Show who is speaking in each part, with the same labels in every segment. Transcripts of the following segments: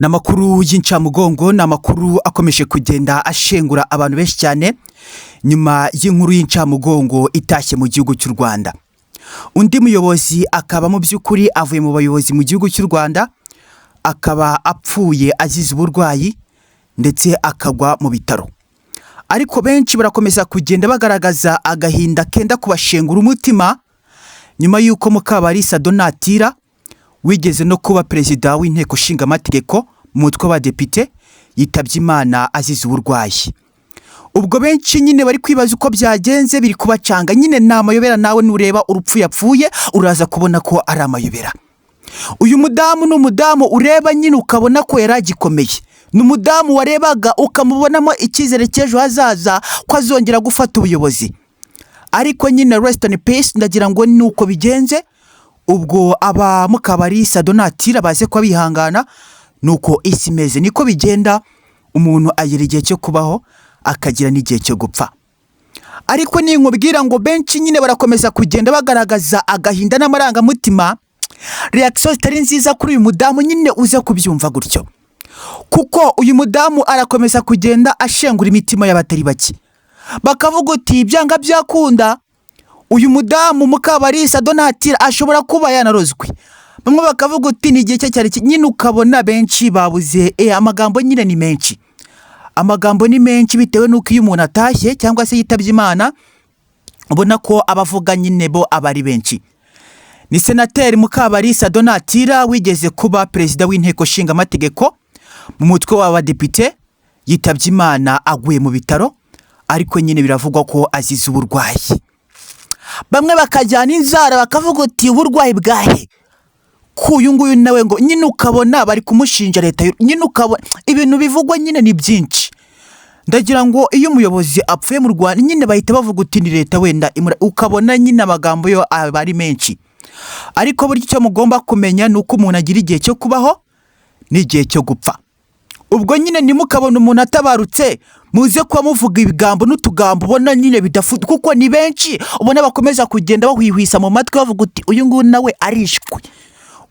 Speaker 1: Namakuru y'incamugongo namakuru akomeje kugenda ashengura abantu benshi cyane nyuma y'inkuru y'incamugongo itashye mu gihugu cy'u Rwanda. Undi muyobozi akaba mu by'ukuri avuye mu bayobozi mu gihugu cy'u Rwanda akaba apfuye azize uburwayi ndetse akagwa mu bitaro. Ariko benshi barakomeza kugenda bagaragaza agahinda kenda kubashengura umutima nyuma y'uko Mukabalisa Donatira wigeze no kuba perezida w'inteko nshinga amategeko mu mutwe wa depite yitabye Imana azize uburwayi. Ubwo benshi nyine bari kwibaza uko byagenze biri kubacanga nyine namayobera nawe nureba urupfu yapfuye uraza kubona ko ari amayobera. Uyu mudamu n'umudamu ureba nyine ukabona ko yaragikomeye. N'umudamu warebaga ukamubonamo icyizere cy'ejo hazaza ko azongera gufata ubuyobozi. Ariko nyine rest in peace ndagira ngo nuko bigenze. Ubwo aba Mukabalisa Donatira baze kwa bihangana nuko isi meze niko bigenda umuntu agira igihe cyo kubaho akagira n'igihe cyo gupfa. Ariko ni nkubwira ngo benshi nyine barakomeza kugenda bagaragaza agahinda n'amaranga mutima reaction zitari nziza kuri uyu mudamu nyine uze kubyumva gutyo. Kuko uyu mudamu arakomeza kugenda ashengura imitima y'abatari bake. Bakavuga uti byanga byakunda uyu mudamu Mukabalisa Donatira ashobora kuba yanarozwe. Bamwe bakavuga uti ni igihe cyari nyine ukabona benshi babuze amagambo nyine ni menshi. Amagambo ni menshi bitewe nuko iyo umuntu atashye cyangwa se yitabye Imana ubona ko abavuga nyine bo abari benshi. Ni Senateri Mukabalisa Donatira wigeze kuba perezida w'inteko nshinga amategeko mu mutwe w'abadepite yitabye Imana aguye mu bitaro ariko nyine biravugwa ko azize uburwayi. Bamwe bakajyana inzara bakavuga uti uburwayi bwahe kuyu nguyu nawe ngo nyine ukabona bari kumushinja leta nyine ukabona ibintu bivugwa nyine ni byinshi. Ndagira ngo iyo umuyobozi apfuye mu Rwanda nyine bahita bavuga uti ni leta wenda ukabona nyine amagambo yo abari menshi. Ariko buri cyo mugomba kumenya nuko umuntu agira igihe cyo kubaho n'igihe cyo gupfa. Ubwo nyine nimukabona umuntu atabarutse muze kuba muvuga ibigambo n'utugambo ubona nyine bidafuta kuko ni benshi ubona bakomeza kugenda bahwihwisa mu matwi bavuga uti uyu nguyu nawe arishwe.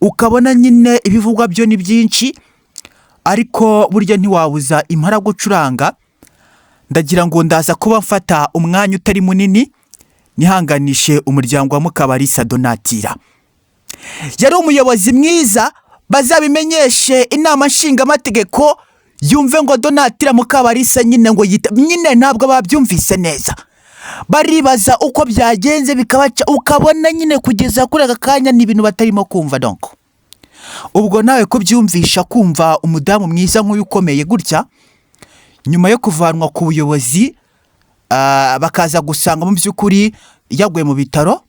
Speaker 1: Ukabona nyine ibivugwa byo ni byinshi ariko burya ntiwabuza impara gucuranga. Ndagira ngo ndaza kuba mfata umwanya utari munini nihanganishe umuryango wa Mukabalisa Donatira. Yari umuyobozi mwiza bazabimenyeshe inama nshinga amategeko yumve ngo Donatira Mukabalisa nyine ngo nyine ntabwo babyumvise neza. Baribaza uko byagenze bikabaca ukabona nyine kugeza kuri aka kanya ni ibintu batarimo kumva donc. Ubwo nawe ko byumvisha kumva umudamu mwiza nk'uyu ukomeye gutya nyuma yo kuvanwa ku buyobozi bakaza gusanga mu by'ukuri yaguye mu bitaro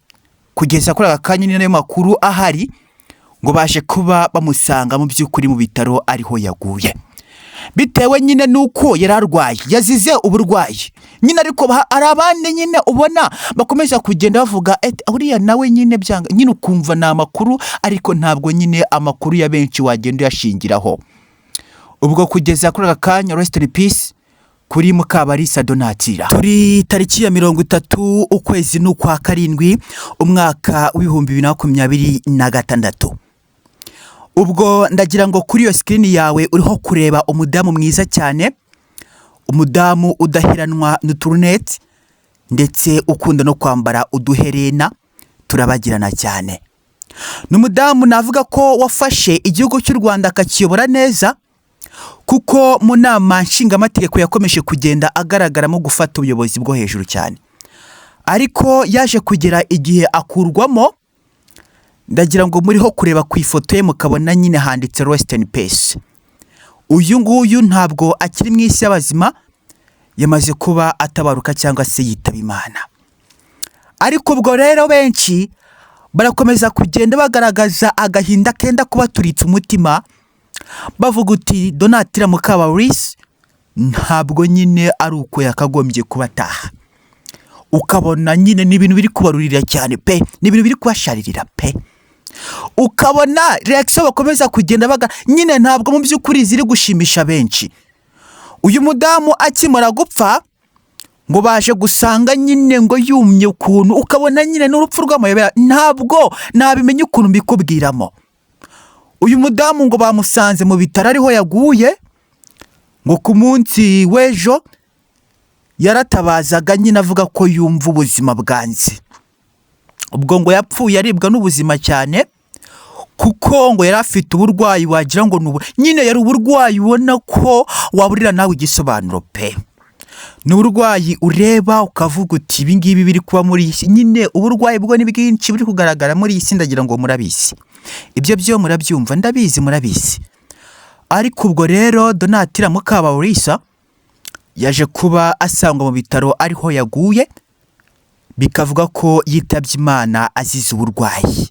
Speaker 1: kugeza kuri aka kanya ni nayo makuru ahari ngo baje kuba bamusanga mu by'ukuri mu bitaro ariho yaguye. Bitewe nyine nuko yararwaye yazize uburwayi nyine ariko ari abandi nyine ubona bakomeza kugenda bavuga uriya nawe nyine byanga nyine ukumva na makuru ariko ntabwo nyine amakuru ya benshi wagenda yashingiraho. Ubwo kugeza kuri aka kanya rest in peace kuri Mukabalisa Donatira. Turi tariki ya 30 ukwezi n'ukwa karindwi umwaka w'ibihumbi 2026. Ubwo ndagira ngo kuri iyo screen yawe uriho kureba umudamu mwiza cyane, umudamu udaheranwa n'uturuneti ndetse ukunda no kwambara uduherena turabagirana cyane. N'umudamu navuga ko wafashe igihugu cy'u Rwanda akakiyobora neza kuko mu nama nshinga amategeko yakomeje kugenda agaragaramo gufata ubuyobozi bwo hejuru cyane. Ariko yaje kugera igihe akurwamo. Ndagira ngo muriho kureba ku ifoto ye mukabona nyine handitse rest in peace. Uyu nguyu ntabwo akiri mu isi y'abazima yamaze kuba atabaruka cyangwa se yitaba Imana. Ariko ubwo rero benshi barakomeza kugenda bagaragaza agahinda kenda kubaturitsa umutima bavuga uti Donatira Mukabalisa ntabwo nyine ari uko yakagombye kubataha. Ukabona nyine ni ibintu biri kubarurira cyane pe ni ibintu biri kubasharirira pe. Ukabona reaction bakomeza kugenda baga nyine ntabwo mu by'ukuri ziri gushimisha benshi. Uyu mudamu akimara gupfa ngo baje gusanga nyine ngo yumye ukuntu ukabona nyine n'urupfu rw'amayobera ntabwo nabimenye ukuntu mbikubwiramo. uyu mudamu ngo bamusanze mu bitaro ariho yaguye, ngo ku munsi w'ejo yaratabazaga nyine avuga ko yumva ubuzima bwanze. Ubwo ngo yapfuye aribwa n'ubuzima cyane, kuko ngo yari afite uburwayi wagira ngo nyine yari uburwayi ubona ko waburira nawe igisobanuro pe. Ni uburwayi ureba ukavuga uti ibi ngibi biri kuba muri iyi si. Nyine uburwayi bwo ni bwinshi buri kugaragara muri iyi si, ndagira ngo murabizi. Ibyo byo murabyumva, ndabizi murabizi. Ariko ubwo rero Donatira Mukabalisa yaje kuba asangwa mu bitaro ariho yaguye, bikavuga ko yitabye Imana azize uburwayi.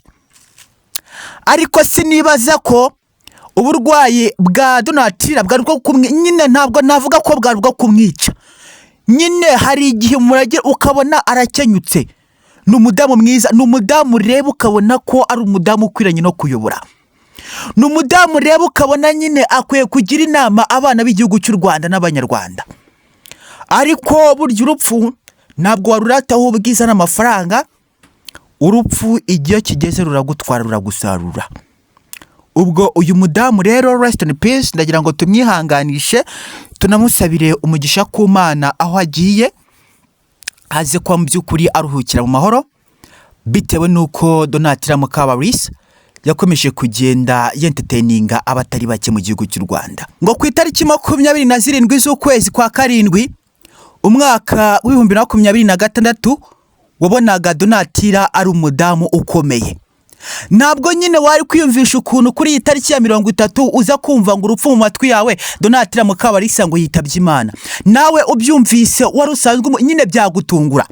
Speaker 1: Ariko sinibaza ko uburwayi bwa Donatira bwari bwo nyine ntabwo navuga ko bwari bwo kumwica. Nyine hari igihe muragira ukabona arakenyutse. Ni umudamu mwiza, ni umudamu ureba ukabona ko ari umudamu ukwiranye no kuyobora. Ni umudamu ureba ukabona nyine akwiye kugira inama abana b'igihugu cy'u Rwanda n'abanyarwanda. Ariko burya urupfu ntabwo warurataho ubwiza n'amafaranga. Urupfu igihe kigeze ruragutwara ruragusarura. Ubwo uyu mudamu rero rest in peace, ndagira ngo tumwihanganishe, tunamusabire umugisha ku Mana aho agiye, aze kwa mu by'ukuri aruhukira mu mahoro, bitewe nuko Donatira Mukabalisa yakomeje kugenda yentertaininga abatari bake mu gihugu cy'u Rwanda. Ngo ku itariki 27 z'ukwezi kwa karindwi umwaka w'ibihumbi 2026 wabonaga Donatira ari umudamu ukomeye. Ntabwo nyine wari kwiyumvisha ukuntu kuri iyi tariki ya 30 uza kumva ngo urupfu mu matwi yawe Donatira Mukabalisa ngo yitabye Imana. Nawe ubyumvise wari usanzwe nyine byagutungura,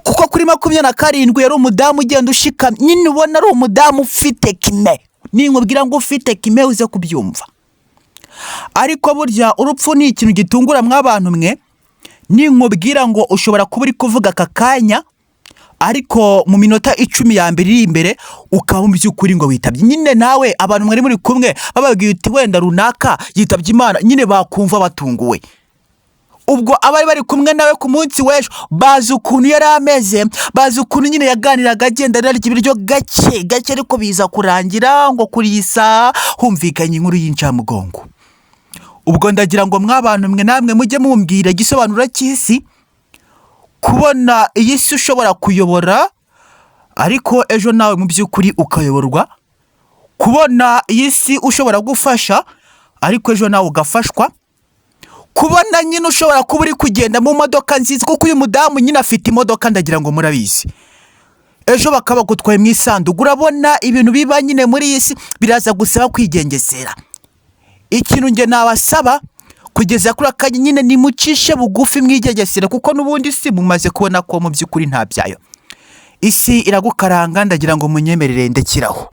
Speaker 1: kuko kuri 27 yari umudamu ugenda ushika, nyine ubona ari umudamu ufite kime. Ninkubwira ngo ufite kime uze kubyumva. Ariko burya urupfu ni ikintu gitungura mw'abantu mwe. Ninkubwira ngo ushobora kuba uri kuvuga aka kanya, ariko mu minota 10 ya mbere iri imbere ukaba mu by'ukuri ngo witabye. Nyine nawe abantu mwari muri kumwe bababwiye uti wenda runaka yitabye Imana, nyine bakumva batunguwe. Ubwo abari bari kumwe nawe ku munsi w'ejo bazi ukuntu yari ameze, bazi ukuntu nyine yaganiraga agenda ararya ibiryo gake gake, ariko biza kurangira ngo kuri isa humvikanye inkuru y'incamugongo. Ubwo ndagira ngo mw'abantu mwe namwe mujye mumbwira igisobanuro cy'isi, kubona iyi si ushobora kuyobora ariko ejo nawe mu by'ukuri ukayoborwa, kubona iyi si ushobora gufasha ariko ejo nawe ugafashwa, kubona nyine ushobora kuba uri kugenda mu modoka nziza, kuko uyu mudamu nyine afite imodoka ndagira ngo murabizi, ejo bakaba gutwaye mu isanduku. Urabona ibintu biba nyine muri iyi si biraza gusaba kwigengesera. Ikintu nge nabasaba kugeza kuri akanya nyine nimucishe bugufi mwigengesera, kuko n'ubundi si mumaze kubona ko mu by'ukuri nta byayo. Isi iragukaranga, ndagira ngo munyemerere ndekiraho.